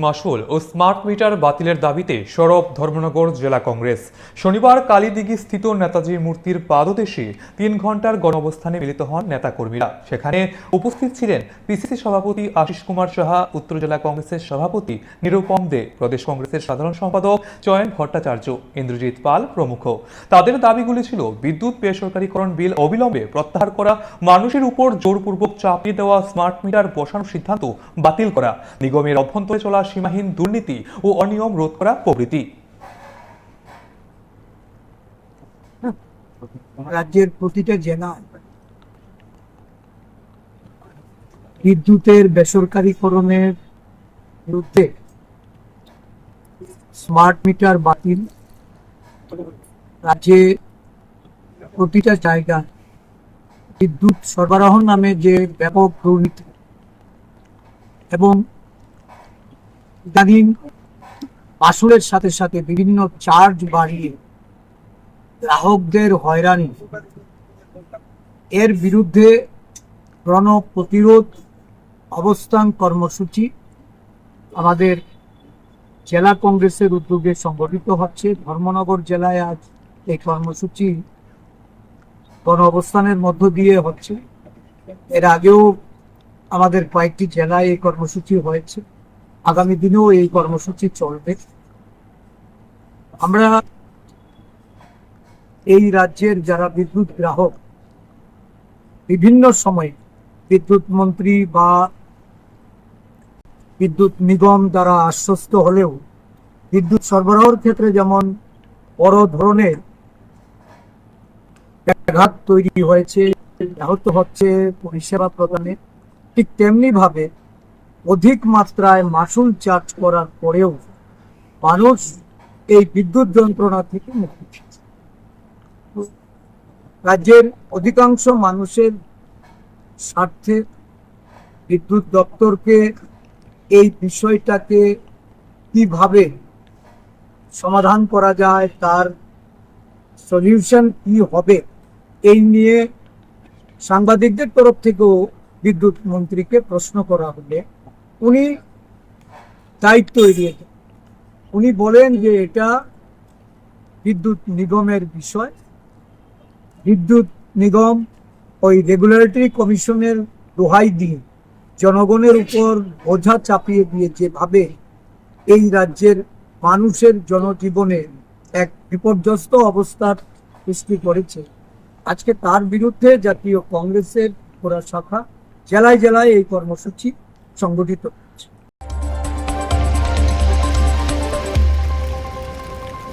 মাশুল ও smart meter বাতিলের দাবিতে সরব ধর্মনগর জেলা কংগ্রেস। শনিবার কালীদিঘি স্থিত নেতাজির মূর্তির পাদদেশে 3 ঘন্টার গণঅবস্থানে মিলিত হন নেতাকর্মীরা। সেখানে উপস্থিত ছিলেন পিসিসি সভাপতি আশিস কুমার সাহা, উত্তর জেলা কংগ্রেসের সভাপতি নিরুপম দে, প্রদেশ কংগ্রেসের সাধারণ সম্পাদক চয়ন ভট্টাচার্য, ইন্দ্রজিৎ পাল প্রমুখ। তাদের দাবিগুলি ছিল বিদ্যুৎ বেসরকারীকরণ বিল অবিলম্বে প্রত্যাহার করা, মানুষের উপর জোরপূর্বক চাপিয়ে দেওয়া স্মার্ট মিটার বসানোর সিদ্ধান্ত বাতিল করা, নিগমের অভ্যন্তরে চলা সীমাহীন দুর্নীতি ও অনিয়ম রোধ করা প্রভৃতি। রাজ্যের প্রতিটা জেলায় বিদ্যুতের বেসরকারীকরণের বিরুদ্ধে স্মার্ট মিটার বাতিল, রাজ্যে প্রতিটা জায়গায় বিদ্যুৎ সরবরাহ নামে যে ব্যাপক দুর্নীতি এবং ইদানিং মাশুলের সাথে সাথে বিভিন্ন চার্জ বাড়িয়ে গ্রাহকদের হয়রানি, এর বিরুদ্ধে গণ প্রতিরোধ অবস্থান কর্মসূচি আমাদের জেলা কংগ্রেসের উদ্যোগে সংগঠিত হচ্ছে। ধর্মনগর জেলায় আজ এই কর্মসূচি গণ অবস্থানের মধ্য দিয়ে হচ্ছে। এর আগেও আমাদের কয়েকটি জেলায় এই কর্মসূচি হয়েছে, আগামী দিনেও এই কর্মসূচি চলবে। আমরা এই রাজ্যের যারা বিদ্যুৎ গ্রাহক, বিভিন্ন সময়ে বিদ্যুৎ মন্ত্রী বা বিদ্যুৎ নিগম দ্বারা আশ্বস্ত হলেও বিদ্যুৎ সরবরাহের ক্ষেত্রে যেমন বড় ধরনের ব্যাঘাত তৈরি হয়েছে, ব্যাহত হচ্ছে পরিষেবা প্রদানে, ঠিক তেমনি ভাবে অধিক মাত্রায় মাশুল চার্জ করার পরেও মানুষ এই বিদ্যুৎ যন্ত্রণা থেকে মুক্তি পাচ্ছে। রাজ্যের অধিকাংশ মানুষের স্বার্থে বিদ্যুৎ দপ্তরকে এই বিষয়টাকে কিভাবে সমাধান করা যায়, তার সলিউশন কি হবে, এই নিয়ে সাংবাদিকদের তরফ থেকেও বিদ্যুৎ মন্ত্রীকে প্রশ্ন করা হলে উনি দায়িত্ব এড়িয়ে যান। উনি বলেন যে এটা বিদ্যুৎ নিগমের বিষয়, বিদ্যুৎ নিগম ওই রেগুলেটরি কমিশনের দোহাই দিয়ে জনগণের উপর বোঝা চাপিয়ে দিয়ে যেভাবে এই রাজ্যের মানুষের জনজীবনে এক বিপর্যস্ত অবস্থার সৃষ্টি করেছে, আজকে তার বিরুদ্ধে জাতীয় কংগ্রেসের পুরা শাখা জেলায় জেলায় এই কর্মসূচি সংগঠিত।